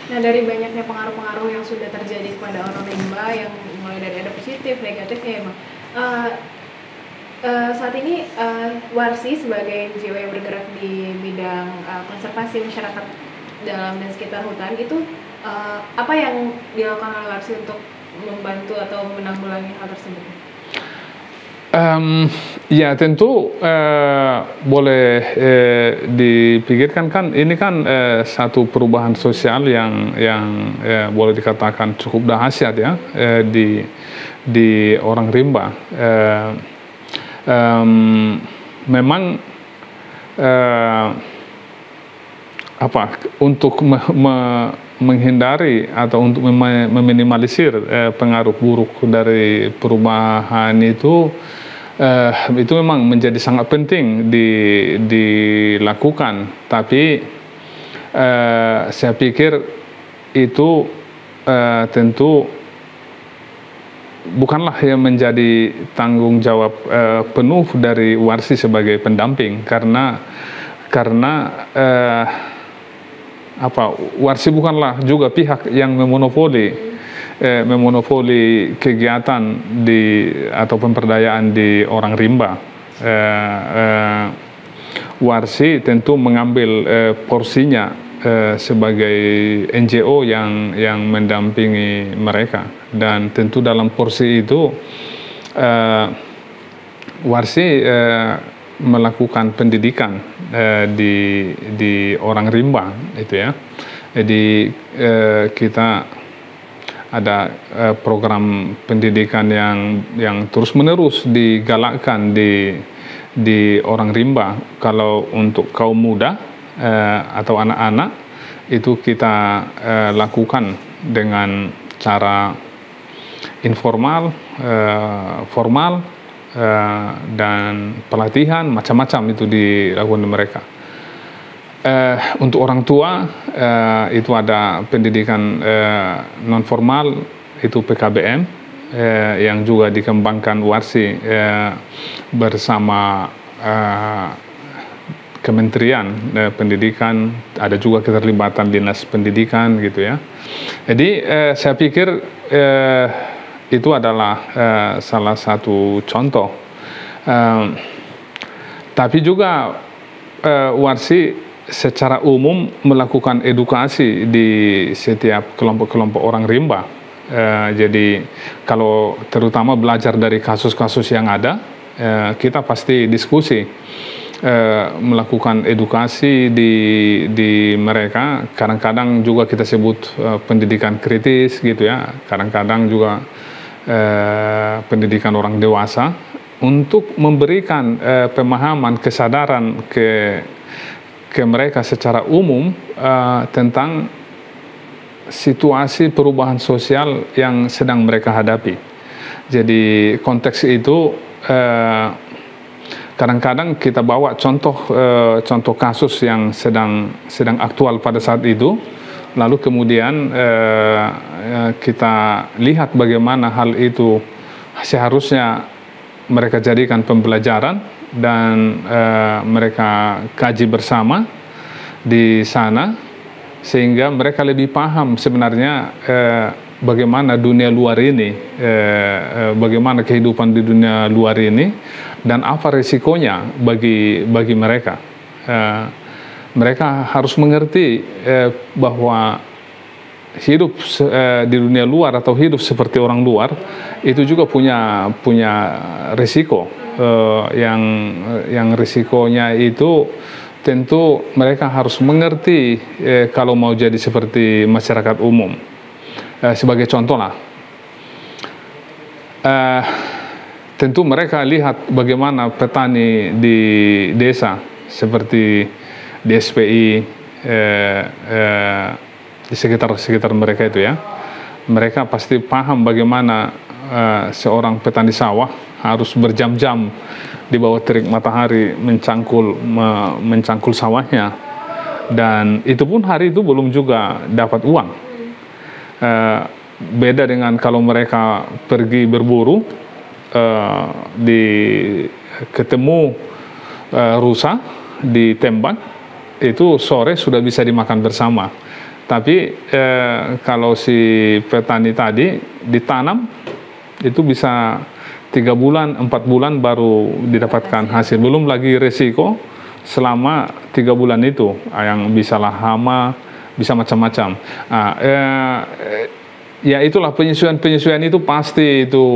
Nah, dari banyaknya pengaruh-pengaruh yang sudah terjadi kepada orang rimba, yang mulai dari ada positif, negatifnya emang. Saat ini Warsi sebagai NGO yang bergerak di bidang konservasi masyarakat dalam dan sekitar hutan itu apa yang dilakukan oleh Warsi untuk membantu atau menanggulangi hal tersebut? Ya tentu boleh dipikirkan kan ini kan satu perubahan sosial yang boleh dikatakan cukup dahsyat ya di orang rimba. Memang untuk menghindari atau untuk meminimalisir pengaruh buruk dari perubahan itu memang menjadi sangat penting dilakukan. Tapi saya pikir itu tentu bukanlah yang menjadi tanggung jawab penuh dari Warsi sebagai pendamping, karena Warsi bukanlah juga pihak yang memonopoli kegiatan atau pemberdayaan di orang rimba. Warsi tentu mengambil porsinya sebagai NGO yang mendampingi mereka, dan tentu dalam porsi itu Warsi melakukan pendidikan di orang rimba itu ya. Jadi kita ada program pendidikan yang terus menerus digalakkan di orang rimba. Kalau untuk kaum muda atau anak-anak itu kita lakukan dengan cara informal, formal, dan pelatihan macam-macam itu dilakukan oleh mereka. Untuk orang tua itu ada pendidikan non formal, itu PKBM yang juga dikembangkan Warsi bersama Kementerian Pendidikan, ada juga keterlibatan Dinas Pendidikan gitu ya. Jadi saya pikir itu adalah salah satu contoh. Tapi juga Warsi secara umum melakukan edukasi di setiap kelompok-kelompok orang rimba. Jadi kalau terutama belajar dari kasus-kasus yang ada, kita pasti diskusi, melakukan edukasi di mereka. Kadang-kadang juga kita sebut pendidikan kritis gitu ya. Kadang-kadang juga pendidikan orang dewasa untuk memberikan pemahaman, kesadaran ke mereka secara umum tentang situasi perubahan sosial yang sedang mereka hadapi. Jadi konteks itu kadang-kadang kita bawa contoh kasus yang sedang aktual pada saat itu, lalu kemudian kita lihat bagaimana hal itu seharusnya mereka jadikan pembelajaran, dan mereka kaji bersama di sana sehingga mereka lebih paham sebenarnya bagaimana dunia luar ini, bagaimana kehidupan di dunia luar ini, dan apa risikonya bagi mereka. Mereka harus mengerti bahwa hidup di dunia luar atau hidup seperti orang luar itu juga punya risiko, yang risikonya itu tentu mereka harus mengerti kalau mau jadi seperti masyarakat umum. Sebagai contoh lah, tentu mereka lihat bagaimana petani di desa seperti di SPI, di sekitar mereka itu ya. Mereka pasti paham bagaimana seorang petani sawah harus berjam-jam di bawah terik matahari mencangkul sawahnya, dan itu pun hari itu belum juga dapat uang. Beda dengan kalau mereka pergi berburu, ketemu rusa ditembak, itu sore sudah bisa dimakan bersama. Tapi kalau si petani tadi ditanam itu bisa 3 bulan, 4 bulan baru didapatkan hasil. Belum lagi resiko selama 3 bulan itu yang bisalah hama, bisa macam-macam. Ya itulah penyesuaian itu pasti itu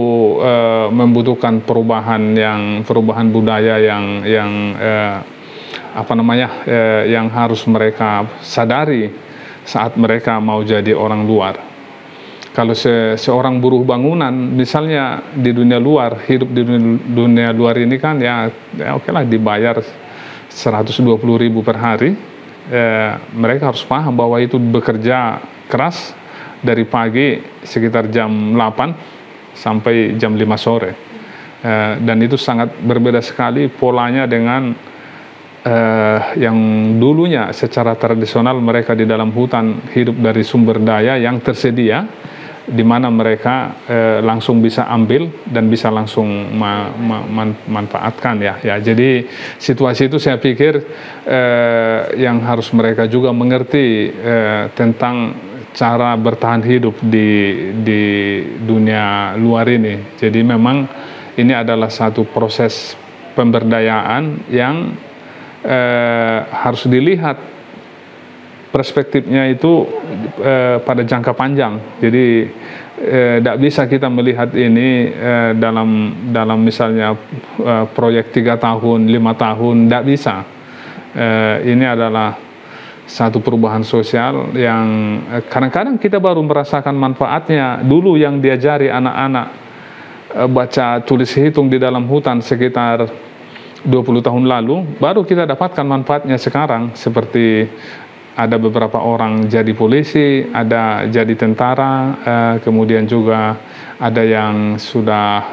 membutuhkan perubahan budaya yang yang harus mereka sadari saat mereka mau jadi orang luar. Kalau seorang buruh bangunan misalnya di dunia luar, hidup di dunia luar ini kan ya oke lah dibayar 120.000 per hari, mereka harus paham bahwa itu bekerja keras dari pagi sekitar jam 8 sampai jam 5 sore, dan itu sangat berbeda sekali polanya dengan yang dulunya secara tradisional mereka di dalam hutan hidup dari sumber daya yang tersedia, di mana mereka langsung bisa ambil dan bisa langsung manfaatkan ya. Jadi situasi itu saya pikir yang harus mereka juga mengerti tentang cara bertahan hidup di dunia luar ini. Jadi memang ini adalah satu proses pemberdayaan yang harus dilihat perspektifnya itu pada jangka panjang. Jadi tidak bisa kita melihat ini dalam misalnya proyek 3 tahun, 5 tahun, tidak bisa. Ini adalah satu perubahan sosial yang kadang-kadang kita baru merasakan manfaatnya. Dulu yang diajari anak-anak baca tulis hitung di dalam hutan sekitar 20 tahun lalu, baru kita dapatkan manfaatnya sekarang. Seperti ada beberapa orang jadi polisi, ada jadi tentara, kemudian juga ada yang sudah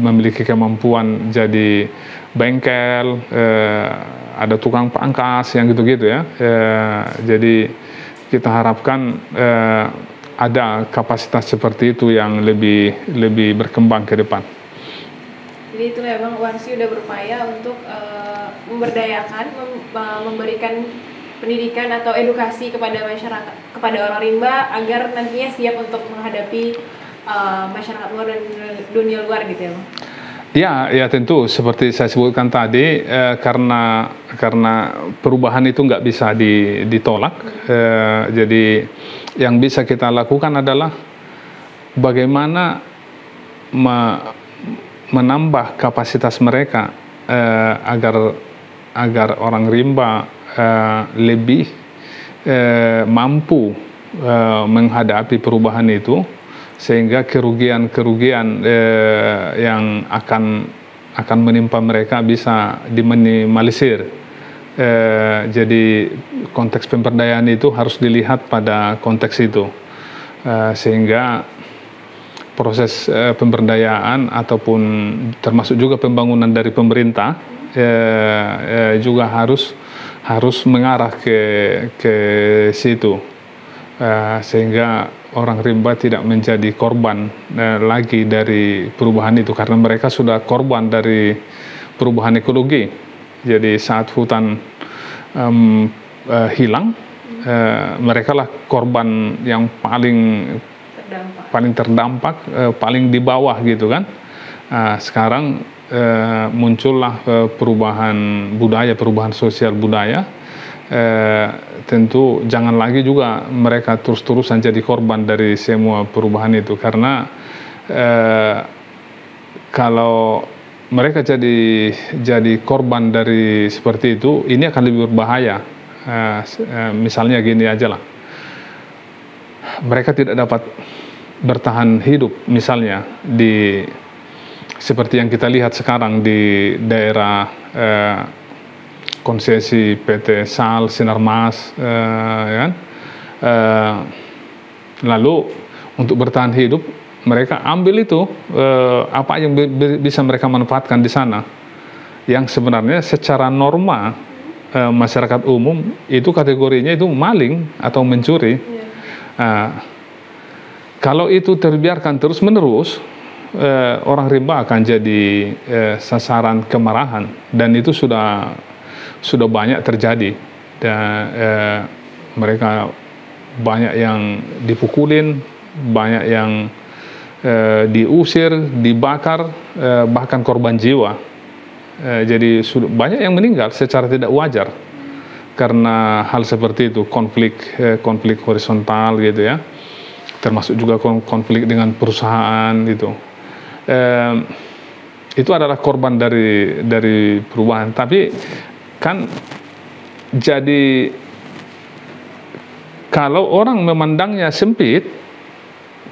memiliki kemampuan jadi bengkel, ada tukang pangkas yang gitu-gitu ya. Jadi kita harapkan ada kapasitas seperti itu yang lebih berkembang ke depan. Jadi itulah ya Bang, Warsi udah berupaya untuk memberdayakan, memberikan pendidikan atau edukasi kepada masyarakat, kepada orang rimba agar nantinya siap untuk menghadapi masyarakat luar dan dunia luar gitu ya Bang? Ya tentu seperti saya sebutkan tadi, karena perubahan itu nggak bisa ditolak. Jadi yang bisa kita lakukan adalah bagaimana menambah kapasitas mereka agar orang rimba lebih mampu menghadapi perubahan itu, sehingga kerugian yang akan menimpa mereka bisa diminimalisir. Jadi konteks pemberdayaan itu harus dilihat pada konteks itu, sehingga proses pemberdayaan ataupun termasuk juga pembangunan dari pemerintah juga harus mengarah ke situ, sehingga orang rimba tidak menjadi korban lagi dari perubahan itu, karena mereka sudah korban dari perubahan ekologi. Jadi saat hutan hilang, mereka lah korban yang paling terdampak, paling di bawah gitu kan. Sekarang muncullah perubahan sosial budaya. Tentu jangan lagi juga mereka terus-terusan jadi korban dari semua perubahan itu, karena kalau mereka jadi korban dari seperti itu, ini akan lebih berbahaya. Misalnya gini aja lah, mereka tidak dapat bertahan hidup misalnya seperti yang kita lihat sekarang di daerah konsesi PT Sal, Sinarmas, lalu untuk bertahan hidup mereka ambil itu apa yang bisa mereka manfaatkan di sana, yang sebenarnya secara norma masyarakat umum itu kategorinya itu maling atau mencuri. Kalau itu terbiarkan terus-menerus, orang rimba akan jadi sasaran kemarahan, dan itu sudah banyak terjadi. dan mereka banyak yang dipukulin, banyak yang diusir, dibakar, bahkan korban jiwa. Jadi banyak yang meninggal secara tidak wajar karena hal seperti itu, konflik horizontal gitu ya, termasuk juga konflik dengan perusahaan gitu. Itu adalah korban dari perubahan. Tapi kan jadi kalau orang memandangnya sempit,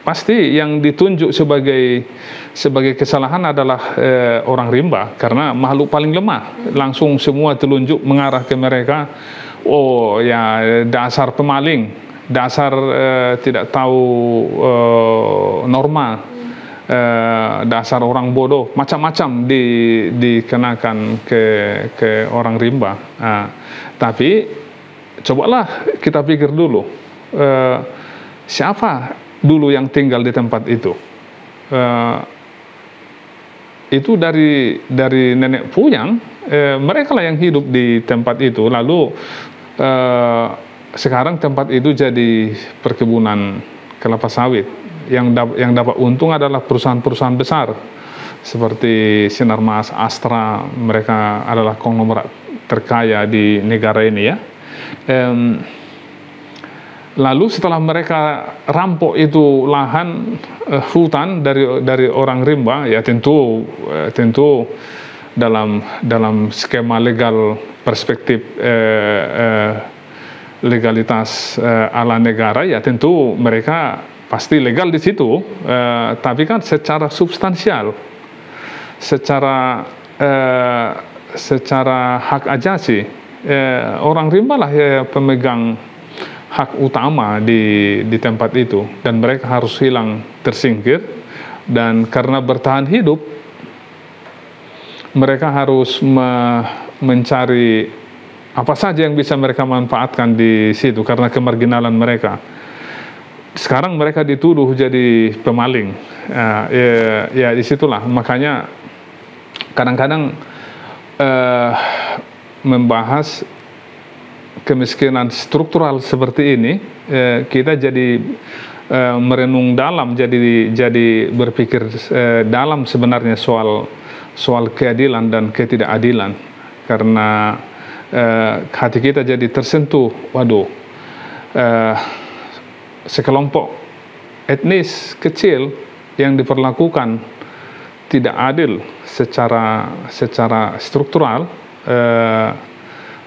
pasti yang ditunjuk sebagai kesalahan adalah orang rimba, karena makhluk paling lemah. Langsung semua telunjuk mengarah ke mereka. Oh ya, dasar pemaling, dasar tidak tahu norma, dasar orang bodoh, macam-macam dikenakan ke orang rimba. Tapi cobalah kita pikir dulu, siapa dulu yang tinggal di tempat itu? Itu dari nenek puyang, mereka lah yang hidup di tempat itu. Lalu sekarang tempat itu jadi perkebunan kelapa sawit. Yang dapat untung adalah perusahaan-perusahaan besar seperti Sinarmas, Astra. Mereka adalah konglomerat terkaya di negara ini ya. Lalu setelah mereka rampok itu lahan hutan dari orang rimba, ya tentu dalam skema legal perspektif legalitas ala negara, ya tentu mereka pasti legal di situ. Tapi kan secara substansial, secara hak ajasi, orang rimba lah pemegang hak utama di tempat itu, dan mereka harus hilang, tersingkir. Dan karena bertahan hidup, mereka harus mencari apa saja yang bisa mereka manfaatkan di situ karena kemarginalan mereka. Sekarang mereka dituduh jadi pemaling. Ya disitulah makanya kadang-kadang membahas kemiskinan struktural seperti ini, kita jadi merenung dalam, jadi berpikir dalam sebenarnya soal keadilan dan ketidakadilan, karena hati kita jadi tersentuh. Waduh, sekelompok etnis kecil yang diperlakukan tidak adil secara struktural,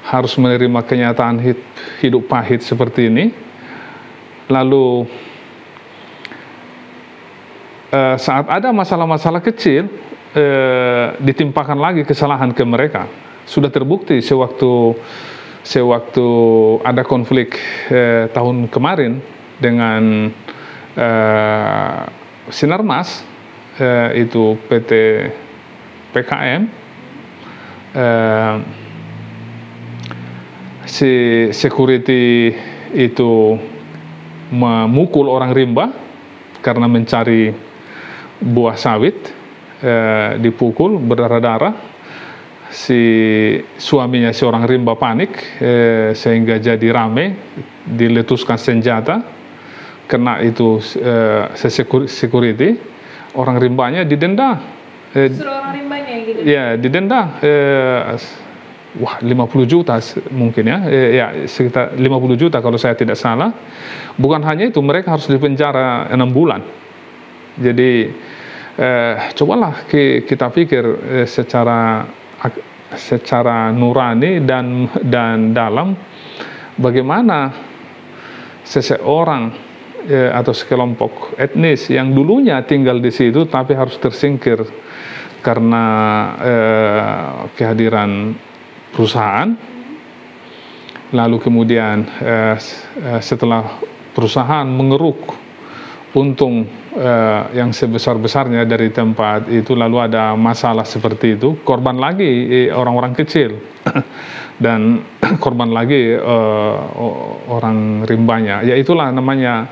harus menerima kenyataan hidup pahit seperti ini. Lalu saat ada masalah-masalah kecil, ditimpakan lagi kesalahan ke mereka. Sudah terbukti sewaktu ada konflik tahun kemarin dengan Sinarmas, itu PT PKM, si security itu memukul orang rimba karena mencari buah sawit, dipukul berdarah-darah. Si suaminya seorang rimba panik, sehingga jadi rame, diletuskan senjata, kena itu security, orang rimbanya didenda. Suruh orang rimbanya gitu? Ya, didenda. Wah, 50 juta mungkin ya, ya sekitar 50 juta kalau saya tidak salah. Bukan hanya itu, mereka harus dipenjara 6 bulan. Jadi cobalah kita pikir secara nurani dan dalam, bagaimana seseorang atau sekelompok etnis yang dulunya tinggal di situ tapi harus tersingkir karena kehadiran perusahaan. Lalu kemudian setelah perusahaan mengeruk untung yang sebesar-besarnya dari tempat itu, lalu ada masalah seperti itu, korban lagi orang-orang kecil dan korban lagi orang rimbanya. Ya itulah namanya,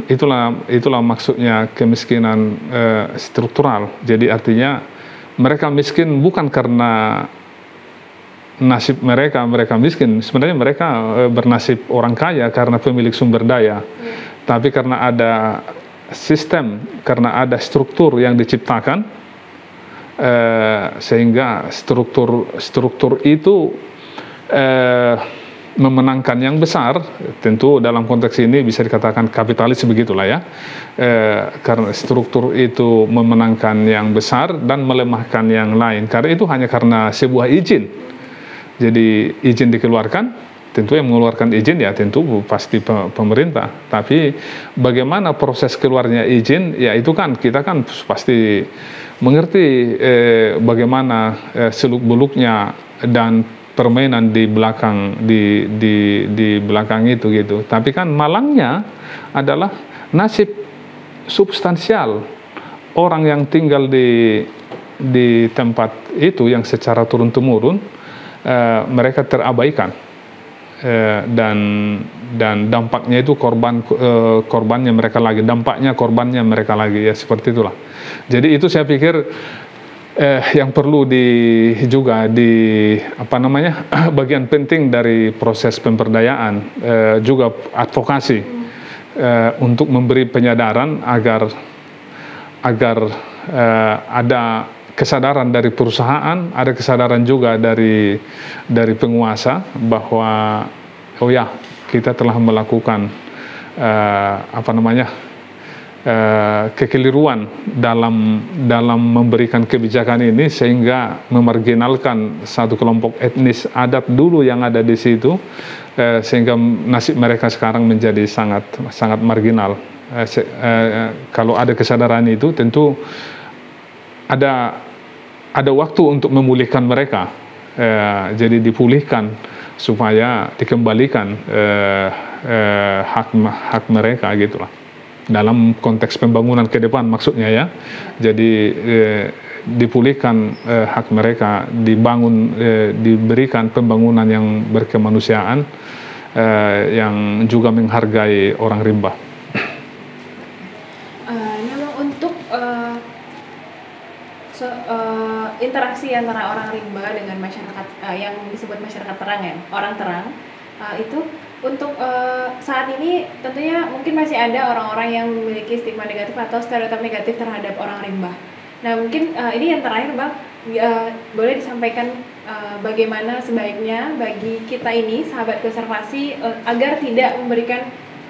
itulah maksudnya kemiskinan struktural. Jadi artinya mereka miskin bukan karena nasib mereka miskin. Sebenarnya mereka bernasib orang kaya karena pemilik sumber daya. Tapi karena ada sistem, karena ada struktur yang diciptakan, sehingga struktur itu memenangkan yang besar. Tentu dalam konteks ini bisa dikatakan kapitalis begitulah ya, karena struktur itu memenangkan yang besar dan melemahkan yang lain. Karena itu hanya karena sebuah izin. Jadi izin dikeluarkan, tentu yang mengeluarkan izin ya tentu pasti pemerintah. Tapi bagaimana proses keluarnya izin, ya itu kan kita kan pasti mengerti bagaimana seluk-beluknya dan permainan di belakang di belakang itu gitu. Tapi kan malangnya adalah nasib substansial orang yang tinggal di tempat itu yang secara turun-temurun mereka terabaikan, dan dampaknya itu korbannya mereka lagi, dampaknya korbannya mereka lagi, ya seperti itulah. Jadi itu saya pikir yang perlu juga bagian penting dari proses pemberdayaan, juga advokasi untuk memberi penyadaran agar ada kesadaran dari perusahaan, ada kesadaran juga dari penguasa bahwa oh ya, kita telah melakukan kekeliruan dalam memberikan kebijakan ini, sehingga memarginalkan satu kelompok etnis adat dulu yang ada di situ, sehingga nasib mereka sekarang menjadi sangat marginal. Kalau ada kesadaran itu, tentu ada waktu untuk memulihkan mereka, jadi dipulihkan supaya dikembalikan hak mereka gitulah, dalam konteks pembangunan ke depan maksudnya ya. Jadi dipulihkan hak mereka, diberikan pembangunan yang berkemanusiaan, yang juga menghargai orang rimba. Interaksi antara orang rimba dengan masyarakat yang disebut masyarakat terang ya, orang terang, itu untuk saat ini tentunya mungkin masih ada orang-orang yang memiliki stigma negatif atau stereotip negatif terhadap orang rimba. Nah mungkin ini yang terakhir Bang, boleh disampaikan bagaimana sebaiknya bagi kita ini sahabat konservasi agar tidak memberikan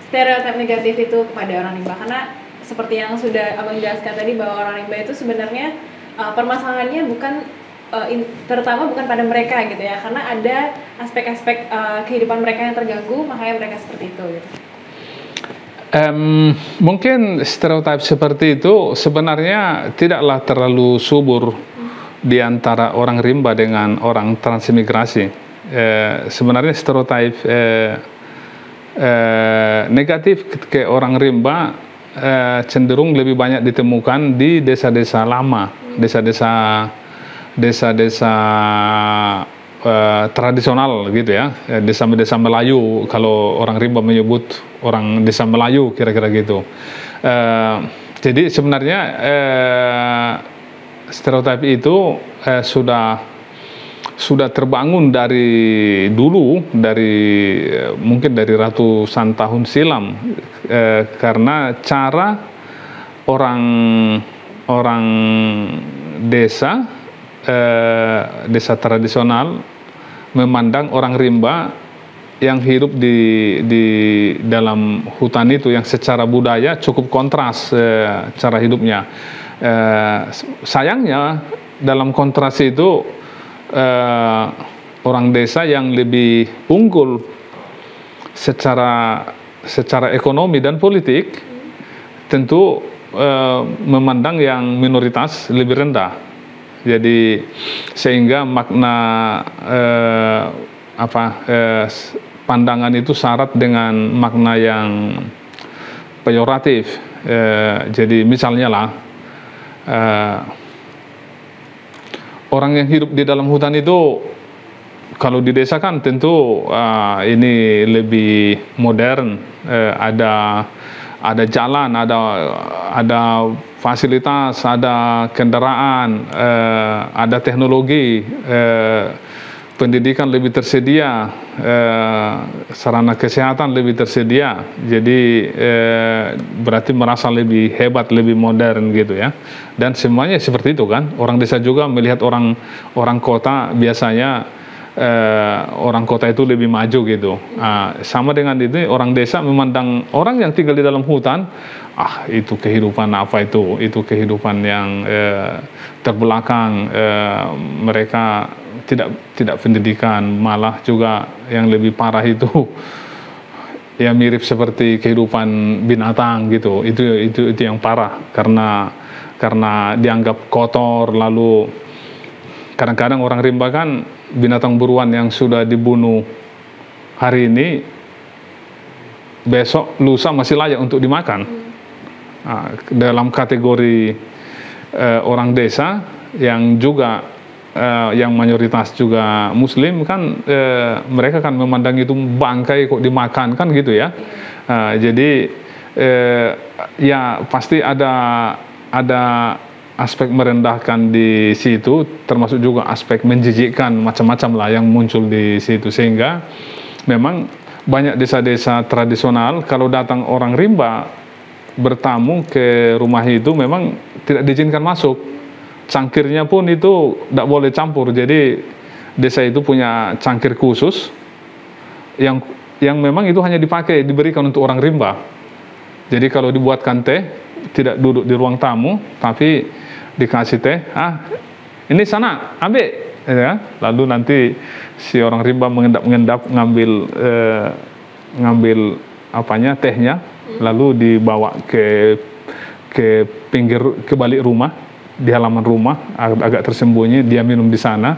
stereotip negatif itu kepada orang rimba, karena seperti yang sudah Abang jelaskan tadi bahwa orang rimba itu sebenarnya permasalahannya terutama bukan pada mereka gitu ya, karena ada aspek-aspek kehidupan mereka yang terganggu, makanya mereka seperti itu gitu. Mungkin stereotip seperti itu sebenarnya tidaklah terlalu subur di antara orang rimba dengan orang transmigrasi. Sebenarnya stereotip negatif ke orang rimba cenderung lebih banyak ditemukan di desa-desa lama, desa-desa tradisional gitu ya, desa-desa Melayu, kalau orang rimba menyebut orang desa Melayu kira-kira gitu. Jadi sebenarnya stereotip itu sudah terbangun dari dulu, mungkin dari ratusan tahun silam, karena cara orang desa tradisional memandang orang rimba yang hidup di dalam hutan itu, yang secara budaya cukup kontras cara hidupnya. Sayangnya dalam kontras itu orang desa yang lebih unggul secara ekonomi dan politik tentu memandang yang minoritas lebih rendah. Jadi sehingga makna pandangan itu syarat dengan makna yang peyoratif. Jadi misalnya lah, orang yang hidup di dalam hutan itu, kalau di desa kan tentu ini lebih modern, ada jalan, ada fasilitas, ada kendaraan, ada teknologi, pendidikan lebih tersedia, sarana kesehatan lebih tersedia, jadi berarti merasa lebih hebat, lebih modern gitu ya. Dan semuanya seperti itu kan. Orang desa juga melihat orang kota biasanya orang kota itu lebih maju gitu. Sama dengan itu, orang desa memandang orang yang tinggal di dalam hutan, itu kehidupan apa itu kehidupan yang terbelakang, mereka tidak pendidikan, malah juga yang lebih parah itu ya mirip seperti kehidupan binatang gitu. Itu yang parah, karena dianggap kotor. Lalu kadang-kadang orang rimba kan binatang buruan yang sudah dibunuh hari ini, besok lusa masih layak untuk dimakan. Dalam kategori orang desa yang juga yang mayoritas juga Muslim kan, mereka kan memandang itu bangkai kok dimakan kan gitu ya. Jadi ya pasti ada aspek merendahkan di situ, termasuk juga aspek menjijikkan macam-macam lah yang muncul di situ, sehingga memang banyak desa-desa tradisional kalau datang orang rimba bertamu ke rumah itu memang tidak diizinkan masuk. Cangkirnya pun itu tidak boleh campur. Jadi desa itu punya cangkir khusus yang memang itu hanya diberikan untuk orang rimba. Jadi kalau dibuatkan teh, tidak duduk di ruang tamu, tapi dikasih teh, ini sana ambil, ya. Lalu nanti si orang rimba mengendap ngambil apanya, tehnya, lalu dibawa ke balik rumah, di halaman rumah agak tersembunyi, dia minum di sana.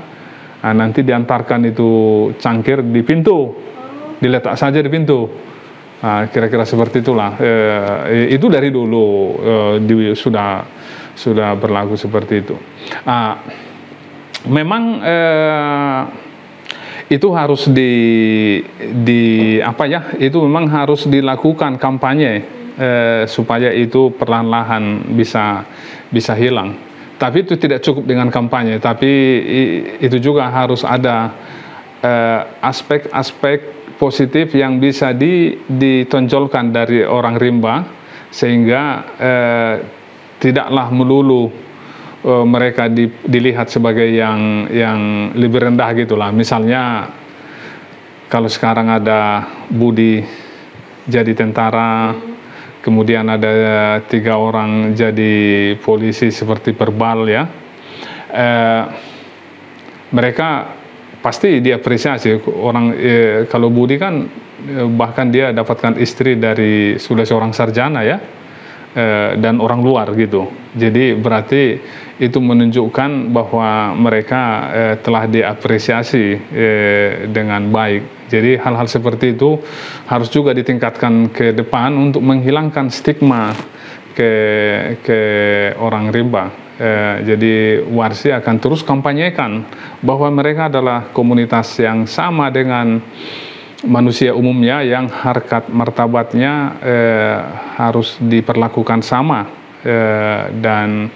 Nanti diantarkan itu cangkir di pintu, diletak saja di pintu. Kira-kira seperti itulah. Itu dari dulu sudah berlaku seperti itu. Memang itu harus itu memang harus dilakukan kampanye supaya itu perlahan-lahan bisa hilang. Tapi itu tidak cukup dengan kampanye, tapi itu juga harus ada aspek-aspek positif yang bisa ditonjolkan dari orang rimba, sehingga tidaklah melulu mereka dilihat sebagai yang lebih rendah gitulah. Misalnya kalau sekarang ada Budi jadi tentara, kemudian ada 3 orang jadi polisi seperti Perbal ya, mereka pasti diapresiasi orang. Kalau Budi kan bahkan dia dapatkan istri dari sudah seorang sarjana ya, dan orang luar gitu. Jadi berarti itu menunjukkan bahwa mereka telah diapresiasi dengan baik. Jadi hal-hal seperti itu harus juga ditingkatkan ke depan untuk menghilangkan stigma ke orang rimba. Jadi Warsi akan terus kampanyekan bahwa mereka adalah komunitas yang sama dengan manusia umumnya, yang harkat martabatnya harus diperlakukan sama, dan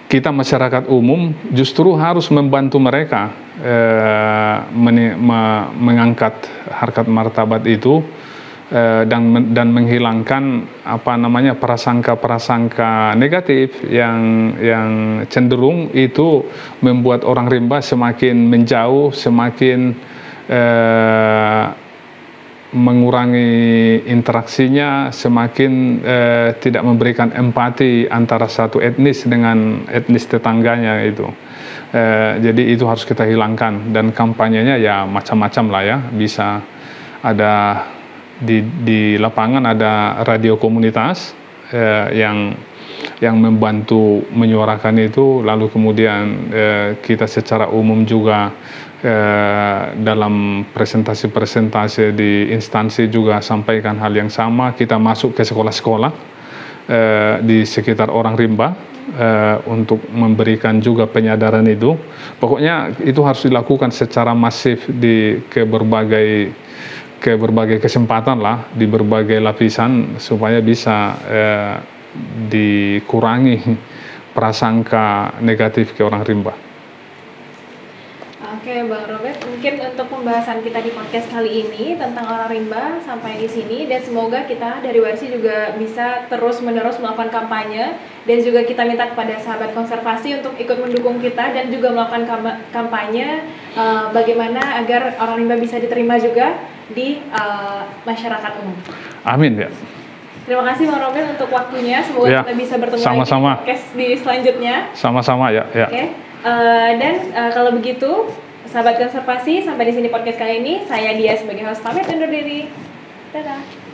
kita masyarakat umum justru harus membantu mereka mengangkat harkat martabat itu, dan menghilangkan prasangka-prasangka negatif yang cenderung itu membuat orang rimba semakin menjauh, semakin mengurangi interaksinya, semakin tidak memberikan empati antara satu etnis dengan etnis tetangganya itu. Jadi itu harus kita hilangkan, dan kampanyenya ya macam-macam lah ya. Bisa ada di lapangan, ada radio komunitas yang membantu menyuarakan itu, lalu kemudian kita secara umum juga dalam presentasi-presentasi di instansi juga sampaikan hal yang sama. Kita masuk ke sekolah-sekolah di sekitar orang rimba untuk memberikan juga penyadaran itu. Pokoknya itu harus dilakukan secara masif ke berbagai kesempatan lah, di berbagai lapisan, supaya bisa dikurangi prasangka negatif ke orang rimba. Oke, Bang Robert, mungkin untuk pembahasan kita di podcast kali ini tentang orang rimba sampai di sini, dan semoga kita dari Warsi juga bisa terus-menerus melakukan kampanye, dan juga kita minta kepada sahabat konservasi untuk ikut mendukung kita dan juga melakukan kampanye bagaimana agar orang rimba bisa diterima juga di masyarakat umum. Amin ya. Terima kasih Bang Robert untuk waktunya. Semoga kita bisa bertemu lagi di podcast di selanjutnya. Sama-sama ya. Oke. Dan kalau begitu, sahabat konservasi, sampai di sini podcast kali ini. Saya Dia sebagai host pamit undur diri. Dadah.